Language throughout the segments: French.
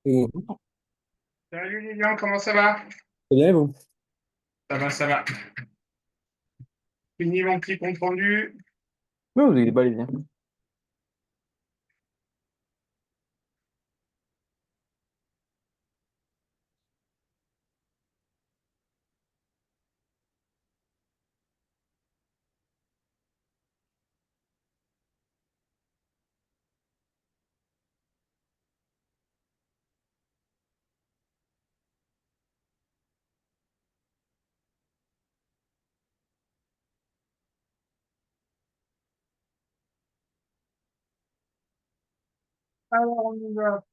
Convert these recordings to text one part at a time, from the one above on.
Très Salut Lilian, comment ça va? bien, et vous? Ça va, ça va. Fini mon petit compte rendu. Oui, vous inquiétez pas, allez bien. Alors, on y va.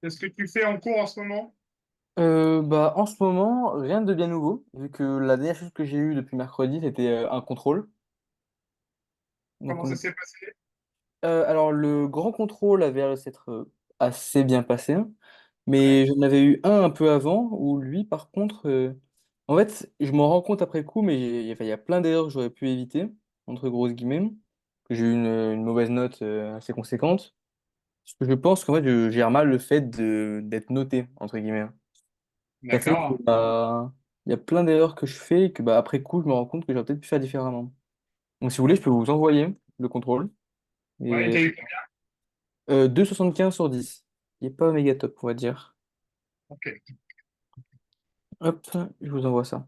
Qu'est-ce que tu fais en cours en ce moment? Bah, en ce moment, rien de bien nouveau, vu que la dernière chose que j'ai eue depuis mercredi, c'était un contrôle. Donc, Comment ça s'est passé? alors, le grand contrôle avait l'air de s'être assez bien passé, hein. Ouais, Mais j'en avais eu un peu avant, où lui, par contre, en fait, je m'en rends compte après coup, mais il y a plein d'erreurs que j'aurais pu éviter, entre grosses guillemets, que j'ai eu une mauvaise note assez conséquente. Parce que je pense qu'en fait, je gère mal le fait d'être noté, entre guillemets. Ça fait que d'accord. bah, il y a plein d'erreurs que je fais et que bah, après coup, je me rends compte que j'aurais peut-être pu faire différemment. Donc, si vous voulez, je peux vous envoyer le contrôle. Ouais, t'as Et eu. 2,75 sur 10. Il n'est pas méga top, on va dire. Ok. Hop, je vous envoie ça.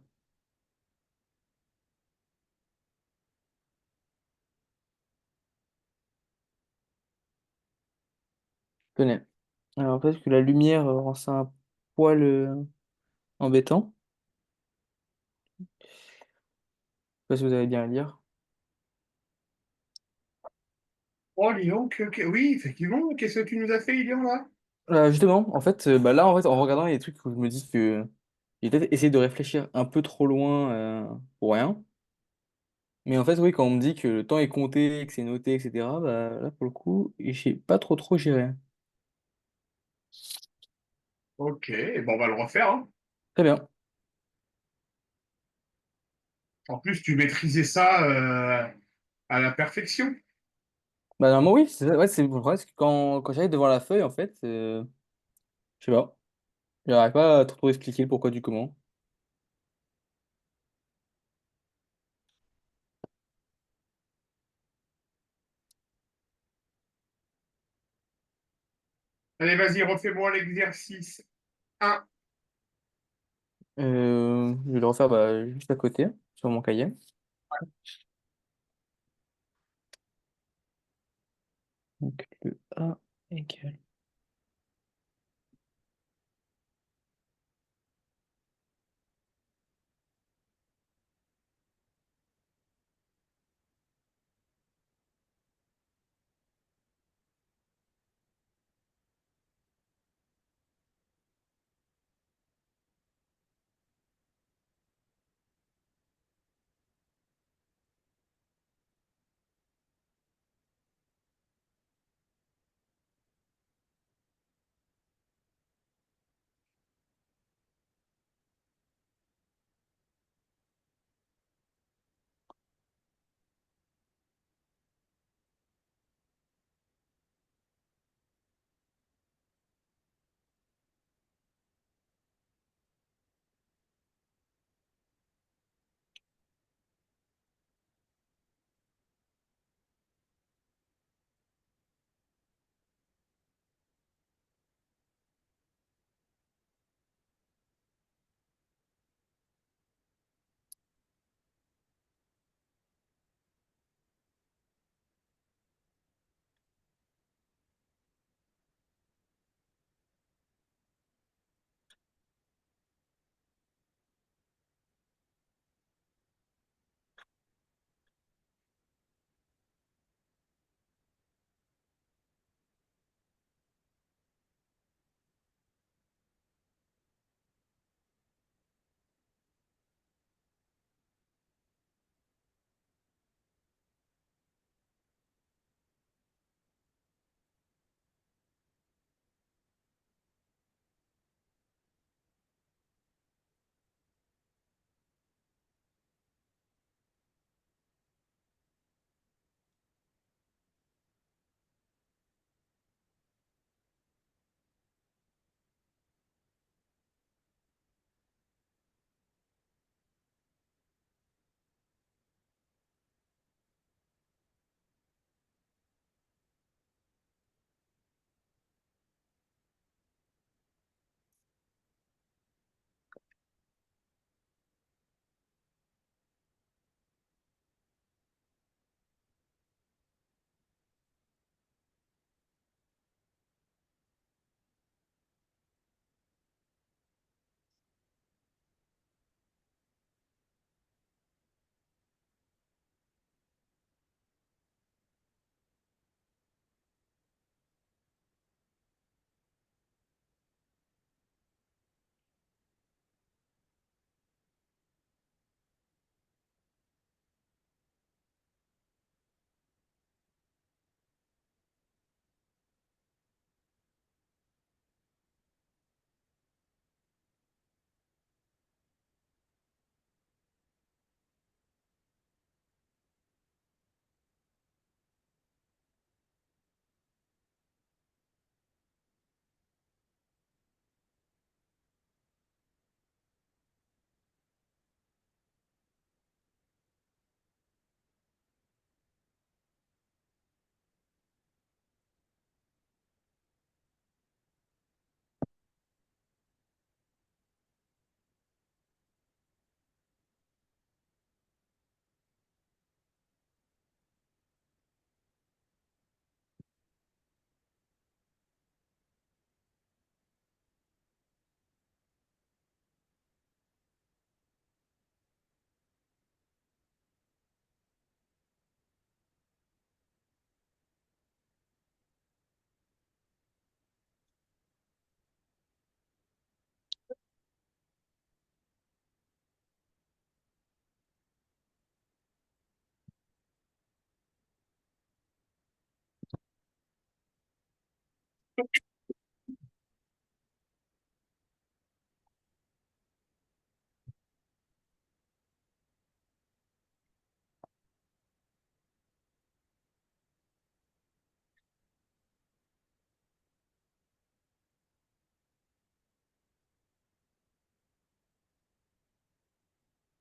Tenez. Alors, peut-être que la lumière rend ça un poil embêtant. Je sais pas si vous avez bien à lire. Oh, dis donc, oui, effectivement, qu'est-ce que tu nous as fait, Lilian, là? Justement, en fait, bah là, en fait, en regardant les trucs où je me dis que j'ai peut-être essayé de réfléchir un peu trop loin pour rien. Mais en fait, oui, quand on me dit que le temps est compté, que c'est noté, etc., bah, là, pour le coup, j'ai pas trop géré. Ok, bon, on va le refaire, hein. Très bien. En plus, tu maîtrisais ça à la perfection. Bah, normalement, oui, c'est ça. Ouais, c'est le problème, c'est que quand j'arrive devant la feuille, en fait, je sais pas, j'arrive pas à trop expliquer le pourquoi du comment. Allez, vas-y, refais-moi l'exercice 1. Je vais le refaire bah, juste à côté, sur mon cahier. Donc, le A égale.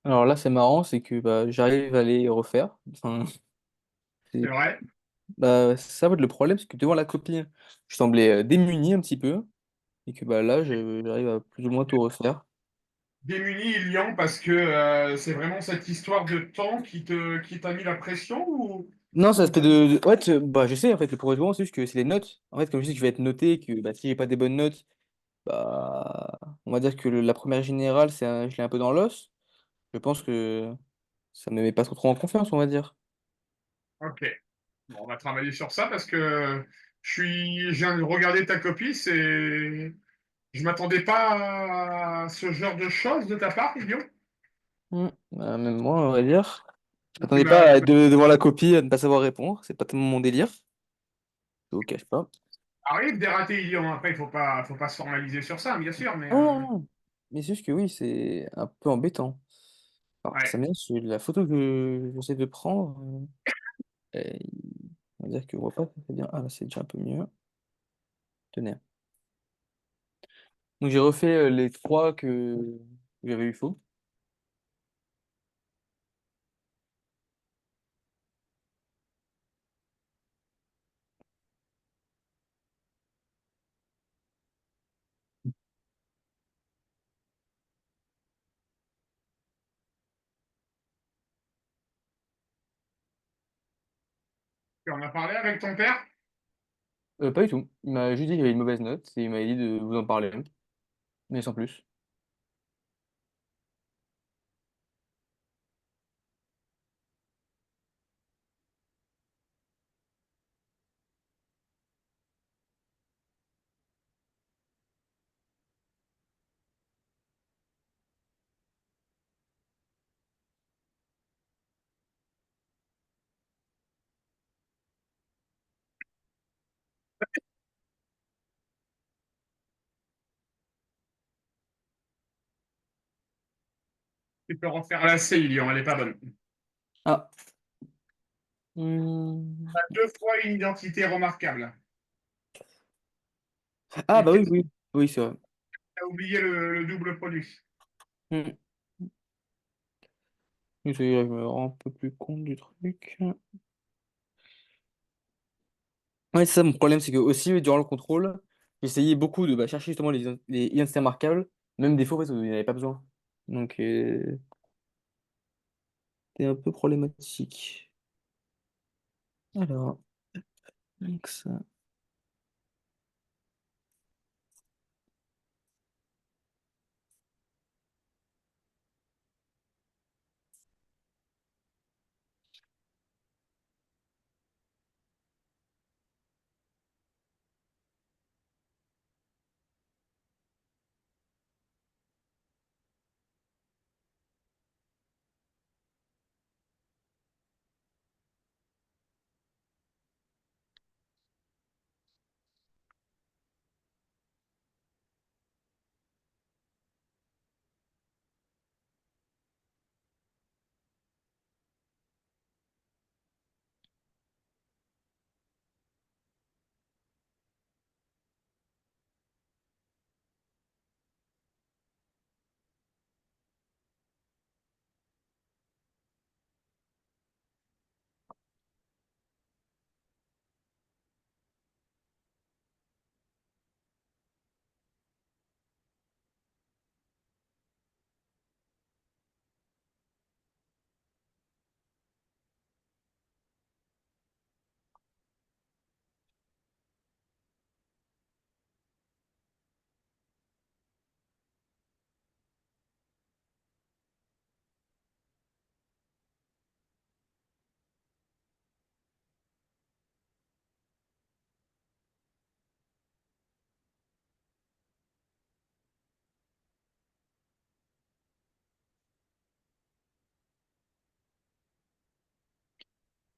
Alors là, c'est marrant, c'est que bah, j'arrive à les refaire. Enfin, C'est c'est vrai. bah, c'est ça, en fait, le problème, c'est que devant la copine, je semblais démuni un petit peu, et que bah, là, j'arrive à plus ou moins tout refaire. Démuni, Ilian, parce que c'est vraiment cette histoire de temps qui t'a mis la pression Non, ça ou aspect pas du tout. Ouais, bah, je sais, en fait, le problème, c'est juste que c'est les notes. En fait, comme je sais que je vais être noté, que bah, si j'ai pas des bonnes notes, bah, on va dire que la première générale, je l'ai un peu dans l'os. Je pense que ça me met pas trop en confiance, on va dire. Ok. Bon, on va travailler sur ça parce que je viens de regarder ta copie, je m'attendais pas à ce genre de choses de ta part, Ilian. Bah, même moi, on va dire. Je Tu m'attendais pas m'as, à être devant la copie, à ne pas savoir répondre. C'est pas tellement mon délire. Je vous cache pas. arrive des ratés, Ilian. Après, faut pas se formaliser sur ça, bien sûr, mais Ah, non, non. Mais c'est juste que oui, c'est un peu embêtant. Alors, ouais. ça m'énerve, c'est la photo que j'essaie de prendre. Et on va dire qu'on voit pas très bien. Ah, là, c'est déjà un peu mieux. Tenez. Donc, j'ai refait les trois que j'avais eu faux. Tu en as parlé avec ton père? Pas du tout. Il m'a juste dit qu'il y avait une mauvaise note et il m'a dit de vous en parler. Mais sans plus. Tu peux refaire la C, Ilian, elle est pas bonne. Ah. Hmm. Tu as deux fois une identité remarquable. Ah, Et bah tu oui, oui. Oui, c'est vrai. as oublié le double produit. Hmm. Oui, ça y est, là, je me rends un peu plus compte du truc. Ouais, c'est ça mon problème, c'est que aussi durant le contrôle, j'essayais beaucoup de bah, chercher justement les identités remarquables, même des fois en fait, où il n'y en avait pas besoin. Donc c'est un peu problématique. Alors, donc ça.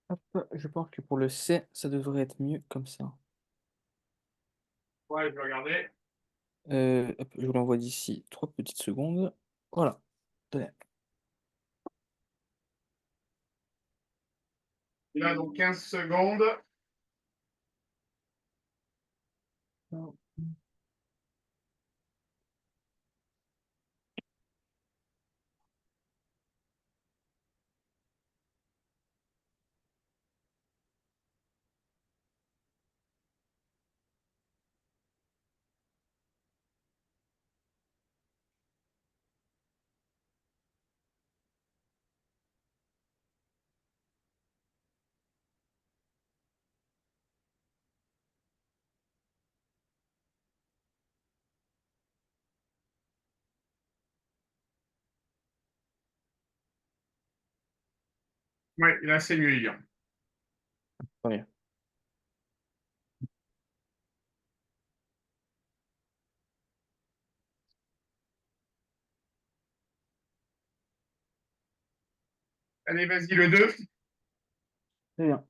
Hop, je pense que pour le C, ça devrait être mieux comme ça. Ouais, je vais regarder. Hop, je vous l'envoie d'ici 3 petites secondes. Voilà. Tenez. Là, donc 15 secondes. Ouais, là, c'est mieux, Lilian. Tant mieux. Allez, vas-y, le 2. Très bien.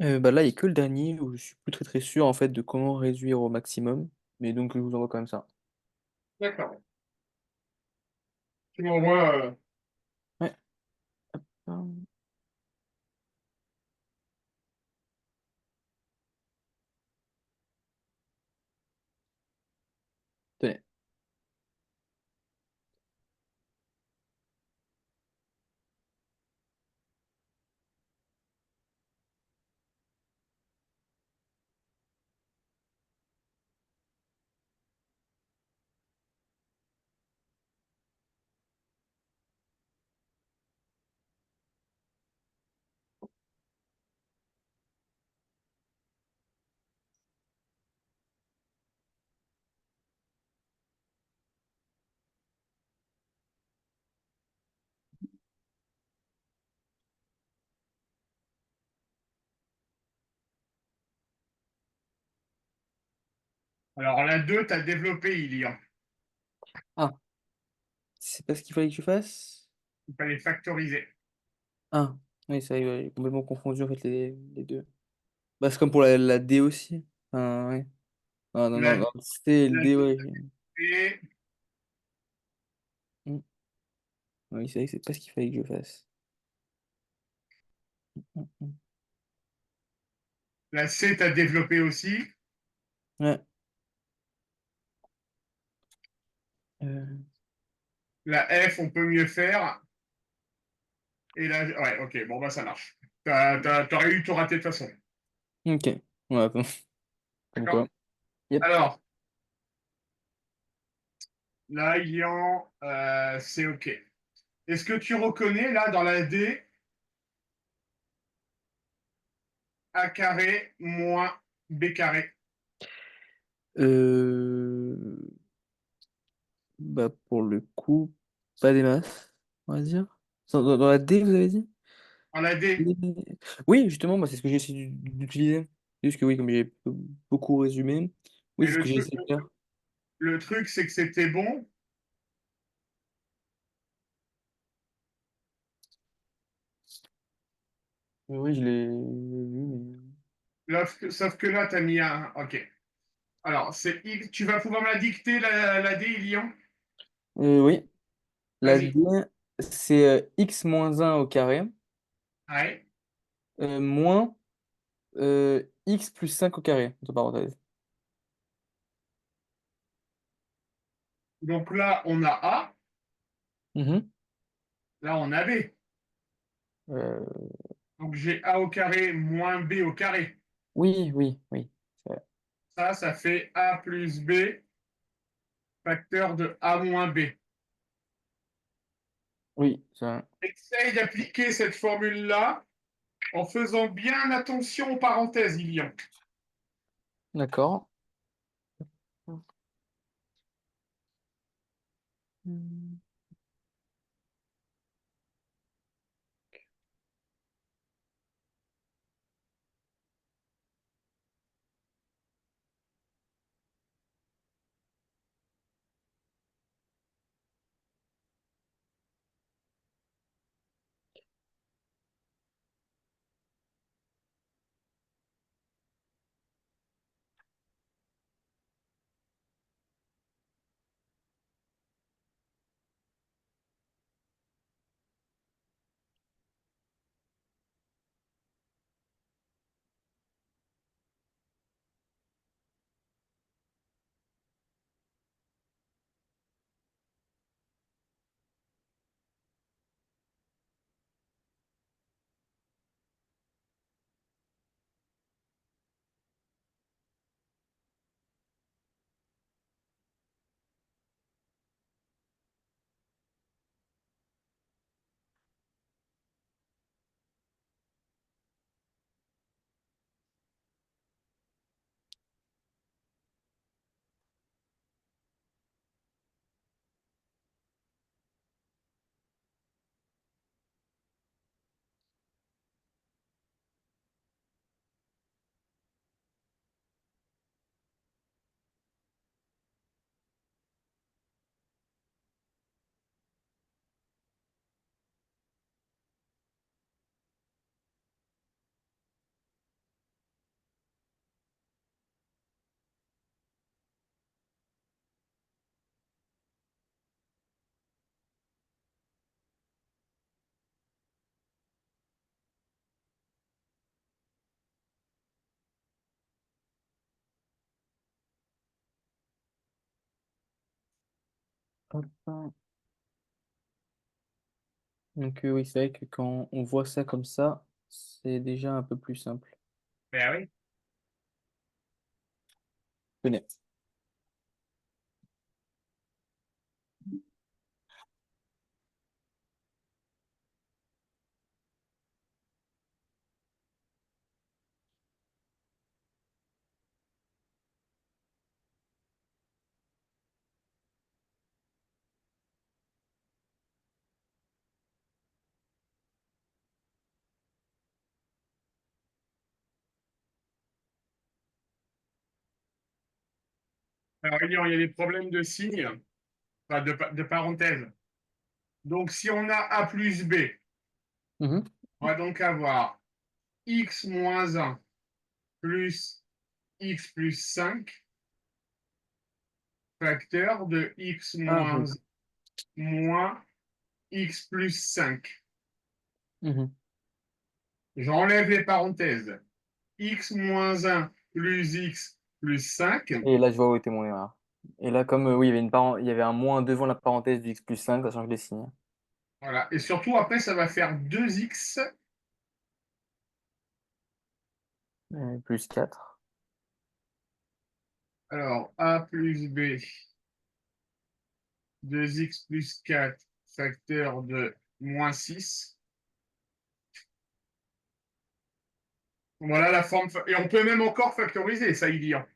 Bah là, il n'y a que le dernier où je suis plus très sûr en fait de comment réduire au maximum. Mais donc je vous envoie quand même ça. D'accord. Tu m'envoies. Ouais. Hum, Tenez. Alors, la 2, tu as développé Ilian. Ah, c'est pas ce qu'il fallait que je fasse? Il fallait factoriser. Ah, oui, ça y est, ouais, j'ai complètement confondu en fait les deux. Bah, c'est comme pour la D aussi. Enfin, ouais. Non, non, La, non, non, le C et le la D, ouais. D, Hmm. Oui, c'est vrai que c'est pas ce qu'il fallait que je fasse. Hmm. la C, tu as développé aussi. Ouais. Euh, La F, on peut mieux faire. Et la... Ouais, ok, bon, bah ça marche. T'aurais eu tout raté de toute façon. ok. Ouais, comme D'accord. quoi. Yep. Alors, là, Ilian, c'est ok. Est-ce que tu reconnais, là, dans la D, A carré moins B carré? Euh, Bah, pour le coup, pas des masses, on va dire. Dans la D, vous avez dit? Dans la D. Oui, justement, bah, c'est ce que j'ai essayé d'utiliser. C'est juste que oui, comme j'ai beaucoup résumé, oui, Et c'est ce le que j'ai truc, essayé de faire. le truc c'est que c'était bon, Oui, je l'ai vu, sauf que là, tu as mis un. Ok. Alors, tu vas pouvoir me la dicter, la D, Ilian? Oui, la Vas-y. D, c'est x moins un au carré, Ouais. moins x plus 5 au carré, entre parenthèses. Donc là, on a A. Mhm. Là, on a B. Euh, Donc j'ai A au carré moins B au carré. oui, oui, oui. c'est- Ça fait A plus B, facteur de A moins B. Oui, ça. Essaye d'appliquer cette formule-là en faisant bien attention aux parenthèses, Ilian. D'accord. Hmm. Hop. Donc oui, c'est vrai que quand on voit ça comme ça, c'est déjà un peu plus simple. Ben oui. Je connais. Alors, il y a des problèmes de signes, enfin, de parenthèse. Donc, si on a A plus B, Mhm. on va donc avoir x moins 1 plus x plus 5 facteur de x Ah oui. moins moins x plus 5. Mhm. J'enlève les parenthèses. X moins 1 plus x plus 5. Et là, je vois où était mon erreur. Et là, comme oui, il y avait un moins devant la parenthèse du x+5, ça change les signes. Voilà. Et surtout, après, ça va faire 2x. Plus 4. Alors, a plus b, 2x plus 4 facteur de moins 6. Voilà la forme. Et on peut même encore factoriser, ça y dire.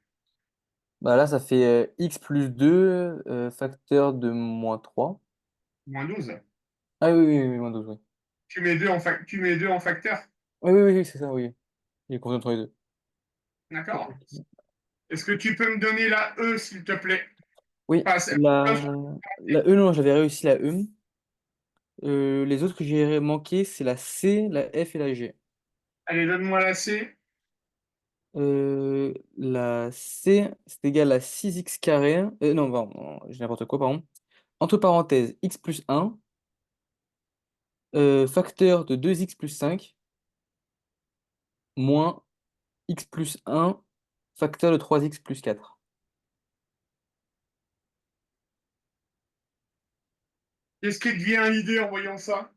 Bah là, ça fait x+2 facteur de -3. Moins 12. Ah oui, oui, oui, -12, oui. Tu mets 2 en facteur. Oui, oui, oui, oui, c'est ça, oui. Il est content entre les deux. D'accord. Est-ce que tu peux me donner la E, s'il te plaît? Oui, Enfin, la E, non, j'avais réussi la E. Les autres que j'ai manqué, c'est la C, la F et la G. allez, donne-moi la C. La C, c'est égal à 6x carré. Non, pardon, j'ai n'importe quoi, pardon. Entre parenthèses, x+1, facteur de 2x+5, moins x+1, facteur de 3x+4. Qu'est-ce qui te vient à l'idée en voyant ça?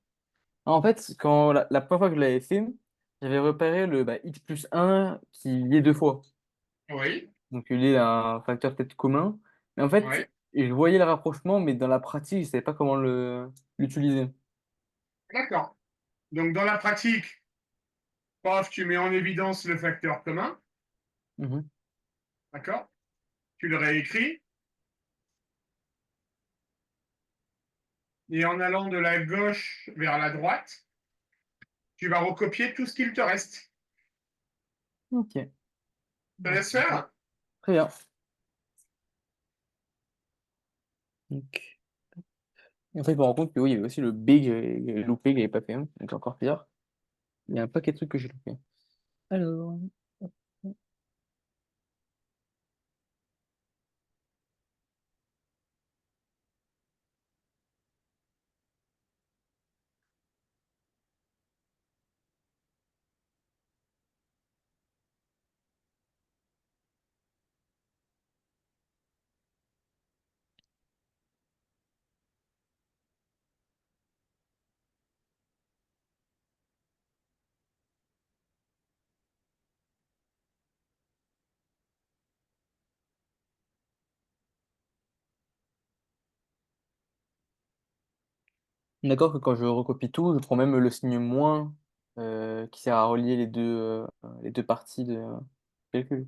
En fait, quand la première fois que je l'avais fait, j'avais repéré le x+1 qui y est deux fois. Oui, Donc il est un facteur peut-être commun. Mais en fait, oui. je voyais le rapprochement, mais dans la pratique, je savais pas comment l'utiliser. D'accord. Donc, dans la pratique, paf, tu mets en évidence le facteur commun. Mhm. D'accord? Tu le réécris. Et en allant de la gauche vers la droite, tu vas recopier tout ce qu'il te reste. Ok. Ça laisse faire? Très bien. Donc, et en fait, je me rends compte que oui, il y avait aussi le B que j'avais loupé, que j'avais pas fait. Donc c'est encore pire. Il y a un paquet de trucs que j'ai loupé. Alors. D'accord que quand je recopie tout, je prends même le signe moins qui sert à relier les deux parties de calcul.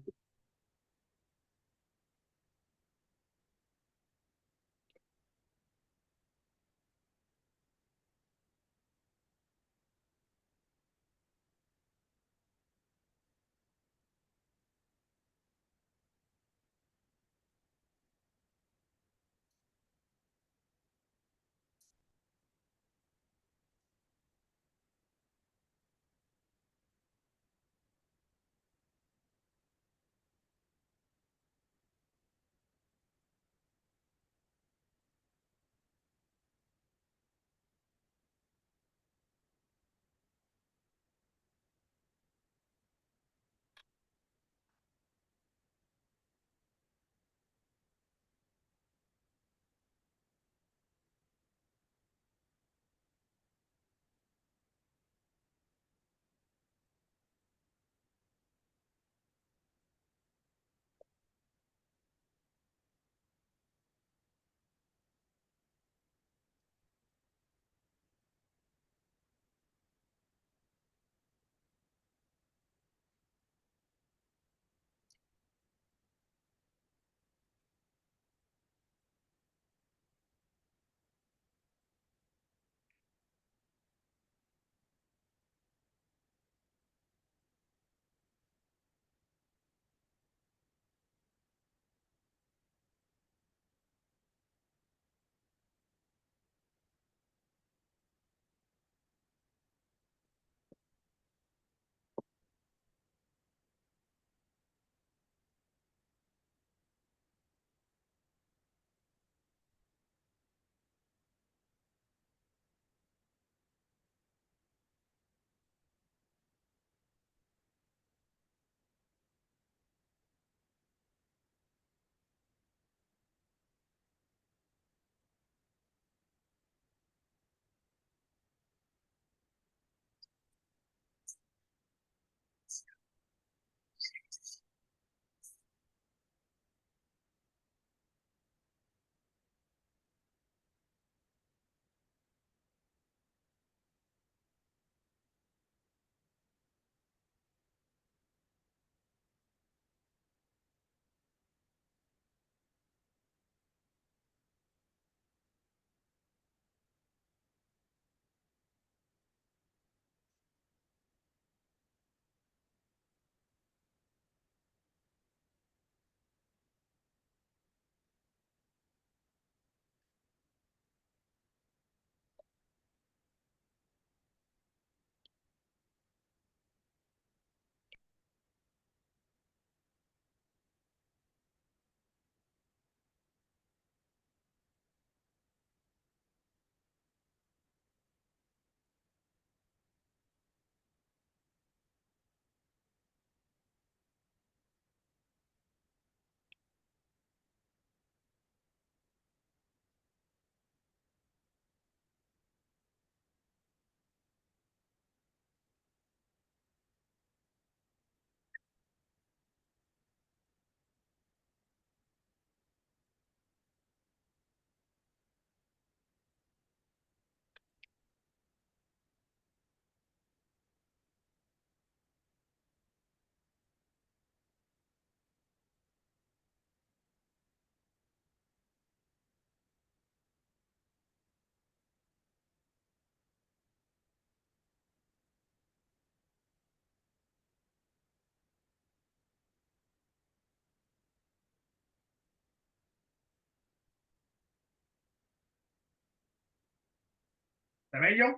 Ça va, Guillaume?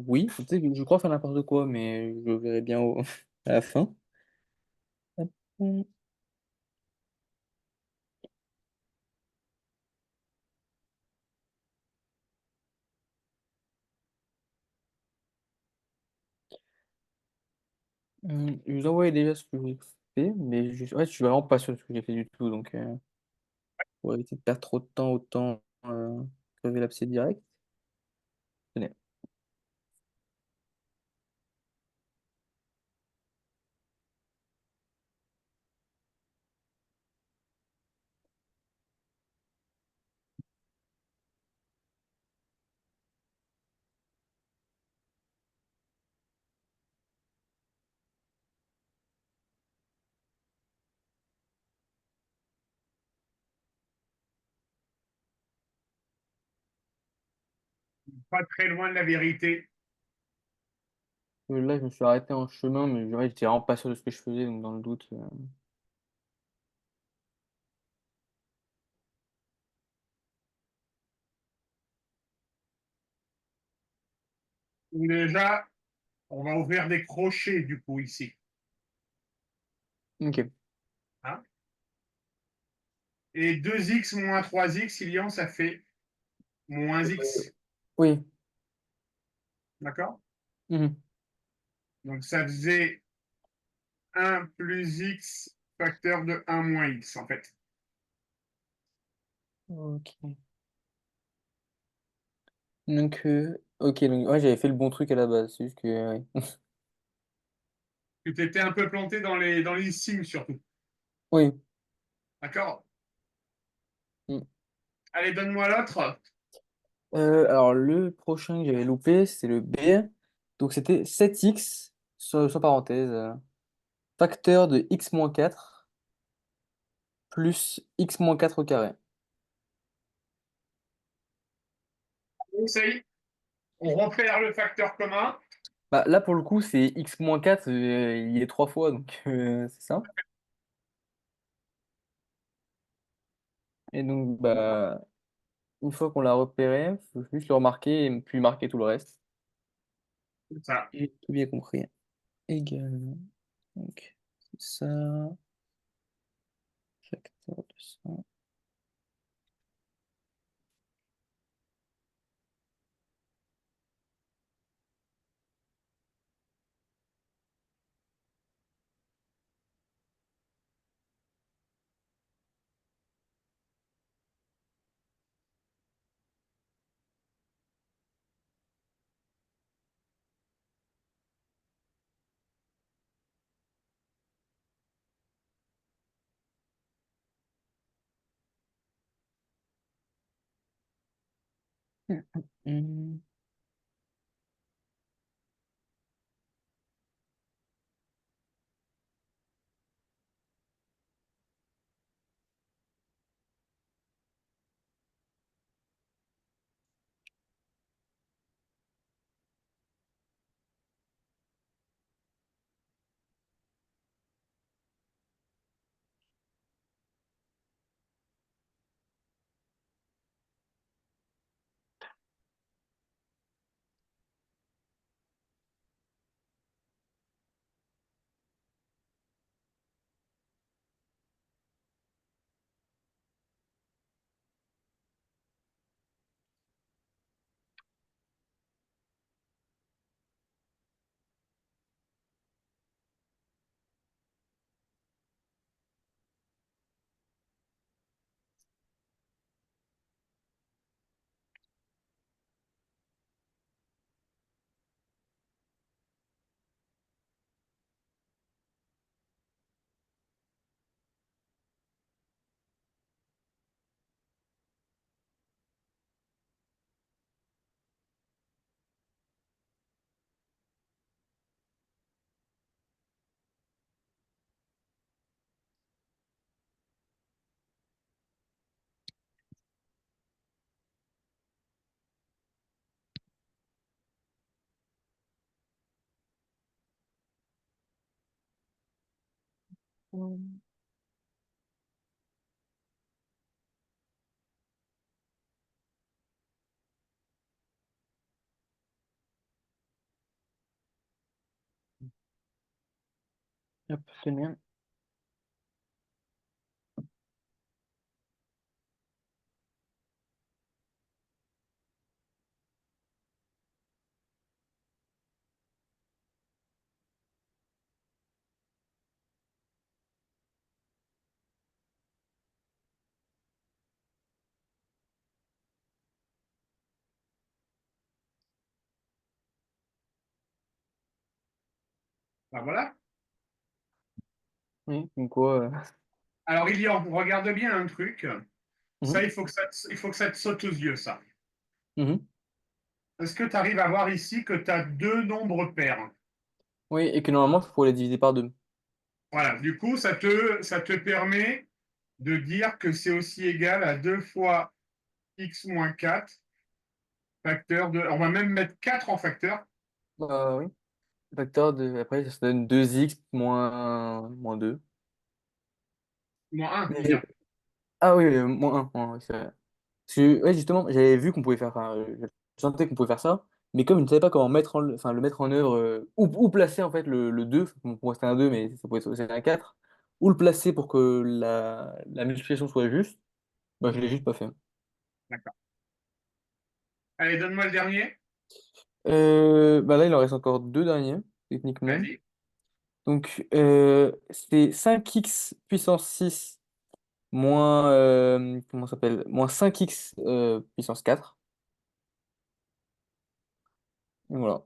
Oui, peut-être que je crois faire n'importe quoi, mais je verrai bien à la fin. Hop. Je vous envoie déjà ce que j'ai fait, mais ouais, je suis vraiment pas sûr de ce que j'ai fait du tout, donc pour éviter de perdre trop de temps, autant crever l'abcès direct. Tenez. Pas très loin de la vérité. Là, je me suis arrêté en chemin, mais ouais, j'étais vraiment pas sûr de ce que je faisais, donc dans le doute. Déjà, on va ouvrir des crochets, du coup, ici. Ok. Hein. Et 2x moins 3x, Ilian, ça fait moins x. Oui. D'accord? Mhm. Donc, ça faisait 1 plus x facteur de 1 moins x, en fait. Ok. Ok, donc ouais, j'avais fait le bon truc à la base, c'est juste que ouais. Tu t'étais un peu planté dans les signes, surtout. Oui. D'accord? Mm. Allez, donne-moi l'autre. Alors, le prochain que j'avais loupé, c'est le B. Donc, c'était 7x, sans parenthèse, facteur de x-4 plus x-4 au carré. Essaye. On repère le facteur commun. Bah, là, pour le coup, c'est x-4, il est trois fois, donc c'est ça. Et donc, bah, une fois qu'on l'a repéré, il faut juste le remarquer et puis marquer tout le reste. C'est ça. J'ai tout bien compris. Également. Donc, c'est ça, facteur de ça. Hum. Hop, c'est le mien. Ben voilà. Oui, donc quoi? Alors, Ilian, regarde bien un truc. Ça, Mhm, il faut que ça te saute aux yeux, ça. mhm. Est-ce que tu arrives à voir ici que tu as deux nombres pairs? Oui, et que normalement, il faut les diviser par deux. Voilà. Du coup, ça te permet de dire que c'est aussi égal à 2 fois x moins 4 facteur de. On va même mettre 4 en facteur. Bah oui. Facteur de... Après, ça donne 2x moins 2. Moins 1, Mais- Ilian. Ah oui, moins 1. Ouais, c'est vrai. Parce que, ouais, justement, j'avais vu qu'on pouvait faire... Enfin, je sentais qu'on pouvait faire ça, mais comme je ne savais pas comment enfin, le mettre en œuvre, où placer en fait le 2, pour moi c'était un 2, mais ça pouvait être aussi un 4, où le placer pour que la multiplication soit juste, bah, je l'ai juste pas fait. D'accord. Allez, donne-moi le dernier. Bah là, il en reste encore deux derniers, techniquement. Vas-y. Donc, c'est 5x puissance 6 moins, comment ça s'appelle? Moins 5x puissance 4. Et voilà.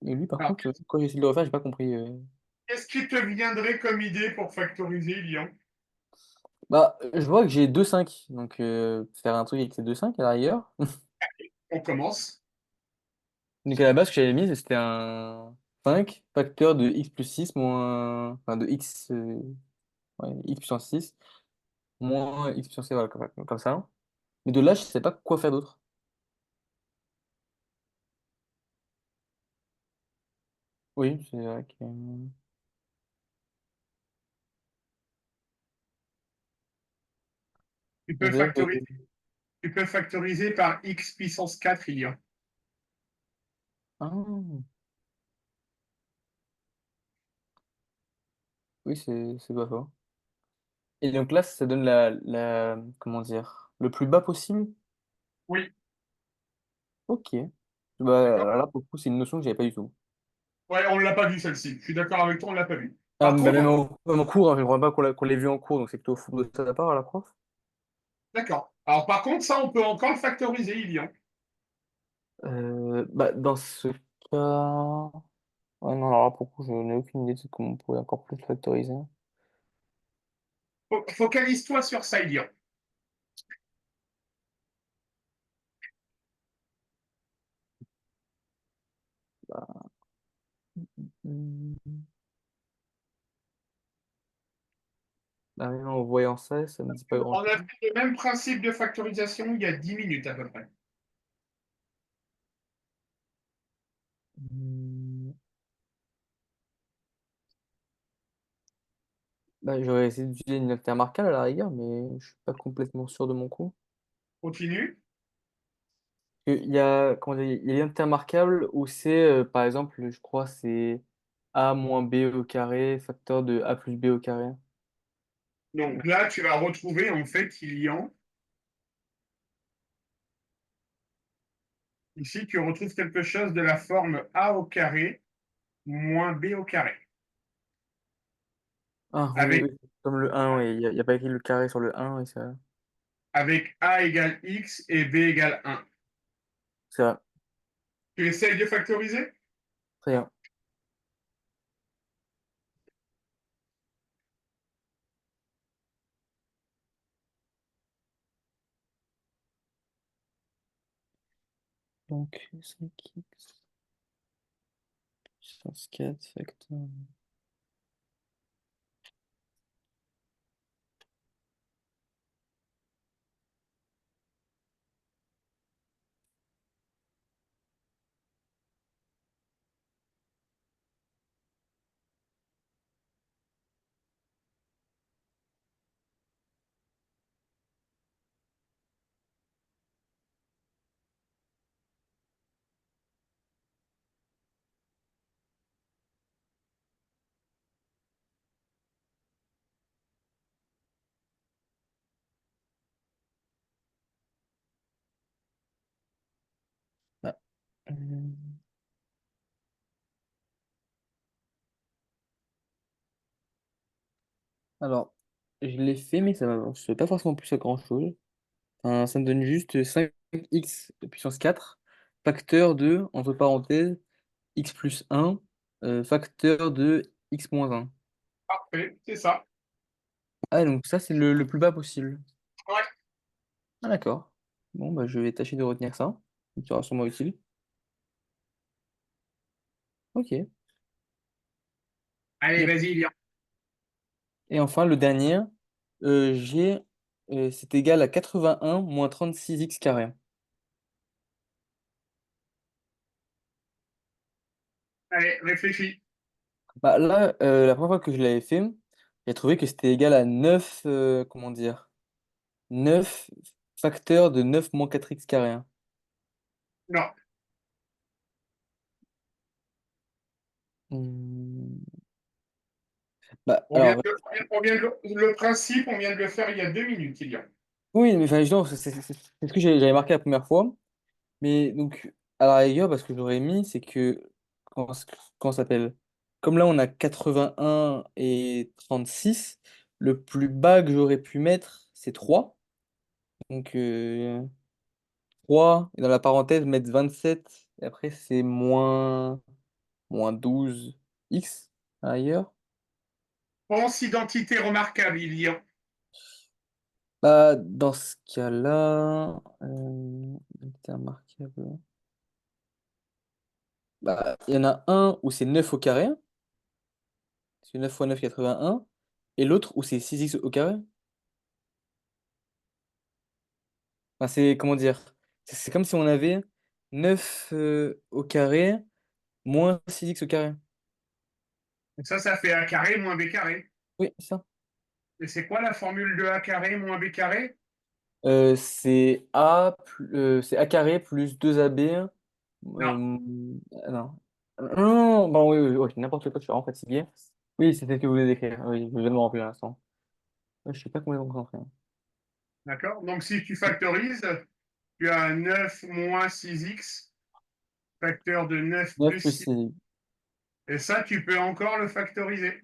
Et lui, par Alors, contre, quand j'ai essayé de le refaire, j'ai pas compris. qu'est-ce qui te viendrait comme idée pour factoriser, Ilian? Bah, je vois que j'ai deux 5, donc faire un truc avec ces deux 5 à la rigueur. On commence. Donc à la base, ce que j'avais mis, c'était un 5 facteur de x plus 6 moins... Enfin, de x, ouais, x puissance 6 moins x puissance 7, voilà, comme ça. Mais de là, je sais pas quoi faire d'autre. Oui, c'est vrai que... Tu peux peut-être, factoriser, tu peux factoriser par x puissance 4, Ilian. ah, oui, c'est pas faux. Et donc là, ça donne comment dire, le plus bas possible. Oui, Ok. Bah, d'accord. alors là, pour le coup, c'est une notion que j'avais pas du tout. Ouais, on ne l'a pas vu celle-ci. Je suis d'accord avec toi, on ne l'a pas vu. Ah, Par bah, contre, même en cours, hein, je ne crois pas qu'on l'ait vu en cours, donc c'est plutôt fou de sa part à la prof. d'accord. Alors par contre, ça, on peut encore le factoriser, Ilian. Bah, dans ce cas... Ouais, non, alors là, pour le coup, je n'ai aucune idée de comment on pourrait encore plus le factoriser. Focalise-toi sur ça, Ilian. Bah, hmm, bah, même en voyant ça, ça me dit pas On a grand-chose. fait le même principe de factorisation il y a 10 minutes à peu près. Hmm, Bah, j'aurais essayé d'utiliser une note marquable à la rigueur, mais je suis pas complètement sûr de mon coup. Continue. Il y a, comment dire, il y a l'intermarquable où c'est, par exemple, je crois, c'est a moins b au carré, facteur de a plus b au carré. Donc là, tu vas retrouver en fait, Ilian, ici, tu retrouves quelque chose de la forme a au carré moins b au carré. Ah oui, Avec, oui, comme le 1, oui, il y a pas écrit le carré sur le 1, et ça, avec a égale x et b égale 1. c'est vrai. Tu essayes de factoriser? Très bien. Donc, 5x puissance 4 facteur. Alors, je l'ai fait, mais ça m'avance pas forcément plus à grand-chose. Enfin, ça me donne juste 5x puissance 4 facteur de, entre parenthèses, x plus 1, facteur de x moins 1. Parfait, c'est ça. Ah, donc ça, c'est le plus bas possible. Ouais. Ah, d'accord. Bon, bah, je vais tâcher de retenir ça. Ça sera sûrement utile. Ok. Allez, Et, vas-y, Lyon. et enfin, le dernier, c'est égal à 81 moins 36x carré. Allez, réfléchis. Bah, là, la première fois que je l'avais fait, j'ai trouvé que c'était égal à 9 comment dire, 9 facteurs de 9 moins 4x carré, hein. Non. Hmm. Bah, On vient alors, le principe, on vient de le faire il y a 2 minutes, Lyon. oui, mais enfin, justement, c'est ce que j'avais marqué la première fois. Mais donc, à la rigueur, parce que j'aurais mis, c'est que, comment ça s'appelle? Comme là, on a 81 et 36, le plus bas que j'aurais pu mettre, c'est 3. Donc, 3, et dans la parenthèse, mettre 27, et après, c'est moins 12x ailleurs. Pense identité remarquable, Lyon. Bah, dans ce cas-là, identité remarquable. Bah, il y en a un où c'est 9 au carré, c'est 9 fois 9, 81, et l'autre où c'est 6x au carré. Enfin, c'est, comment dire, c'est comme si on avait 9 au carré moins 6x au carré. Donc ça fait A carré moins B carré. Oui, c'est ça. Et c'est quoi la formule de A carré moins B carré? C'est A carré plus 2AB. Non, Non. Non, bon, oui, oui, oui, n'importe quoi, je suis vraiment fatigué. Oui, c'est ce que vous voulez décrire. Oui, je viens de me rappeler à l'instant. Ouais, je sais pas comment est concentré, hein. d'accord. Donc si tu factorises, tu as 9 moins 6x, facteur de 9 9 plus plus 6. 6. Et ça, tu peux encore le factoriser.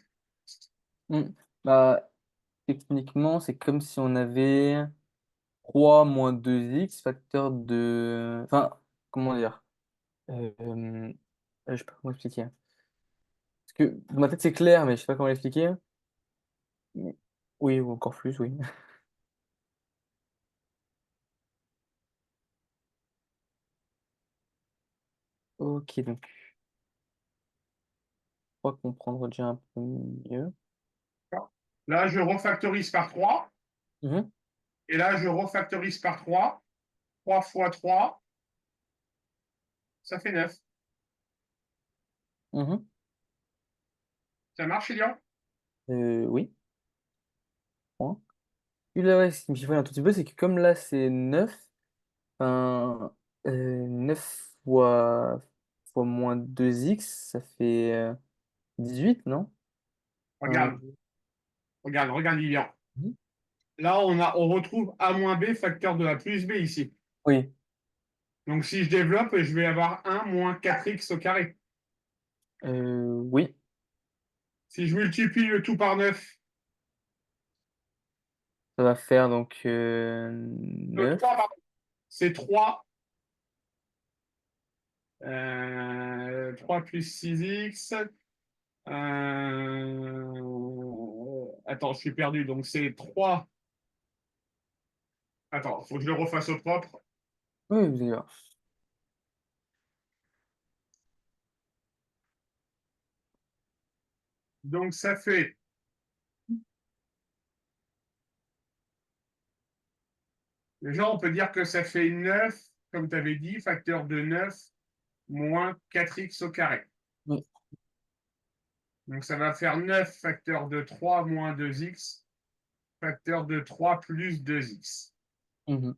Hmm. Bah, techniquement, c'est comme si on avait 3 moins 2x, facteur de. Enfin, comment dire? Je sais pas comment expliquer. Parce que dans ma tête, c'est clair, mais je sais pas comment l'expliquer. Oui, ou encore plus, oui. Ok, donc je crois comprendre déjà un peu mieux. Là, je refactorise par 3. Mhm, Et là, je refactorise par 3. 3 fois 3, ça fait 9. mhm. Ça marche, Elian? Oui, point. Et là, ouais, ce qui me chiffre un tout petit peu, c'est que comme là, c'est 9, enfin, 9 fois moins 2x, ça fait 18, non? Enfin, Regarde, regarde, Elian. mhm. Là, on retrouve A moins B, facteur de A plus B ici. Oui, Donc, si je développe, je vais avoir 1 moins 4x au carré. oui, Si je multiplie le tout par 9, ça va faire donc le 9. 3, pardon, c'est 3. 3 plus 6x. Attends, je suis perdu. Donc, c'est 3. Attends, il faut que je le refasse au propre. Oui, vous allez voir. Donc, ça fait. Déjà, on peut dire que ça fait 9, comme tu avais dit, facteur de 9 moins 4x au carré. Oui. Donc, ça va faire 9 facteur de 3 moins 2x, facteur de 3 plus 2x. Mhm.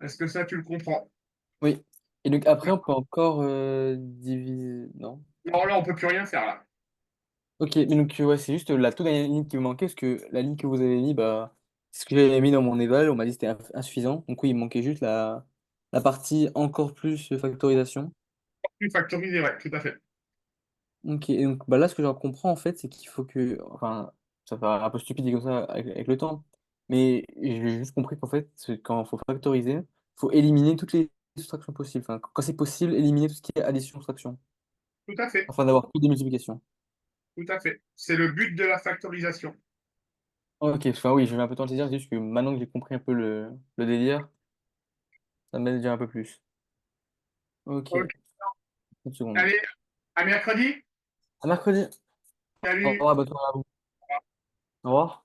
Est-ce que ça, tu le comprends? Oui. Et donc après, on peut encore diviser. Non. Non, là, on ne peut plus rien faire là. Ok, mais donc ouais, c'est juste la toute dernière ligne qui me manquait, parce que la ligne que vous avez mis, bah, c'est ce que j'avais mis dans mon éval, on m'a dit que c'était insuffisant. Donc oui, il me manquait juste la partie encore plus factorisation. Plus factorisé, ouais, tout à fait. Ok, et donc bah là, ce que j'en comprends en fait, c'est qu'il faut que. Enfin, ça fait un peu stupide dit comme ça avec le temps, mais j'ai juste compris qu'en fait, quand il faut factoriser, il faut éliminer toutes les soustractions possibles. Enfin, quand c'est possible, éliminer tout ce qui est addition-soustraction, Tout à fait, afin d'avoir que des multiplications. tout à fait. C'est le but de la factorisation. Ok, enfin oui, je vais un peu t'en dire, c'est juste que maintenant que j'ai compris un peu le délire, ça m'aide déjà un peu plus. Ok, Ok. 30 secondes. Allez, à mercredi. À mercredi. Au Salut. revoir, bonne soirée à vous. Au revoir.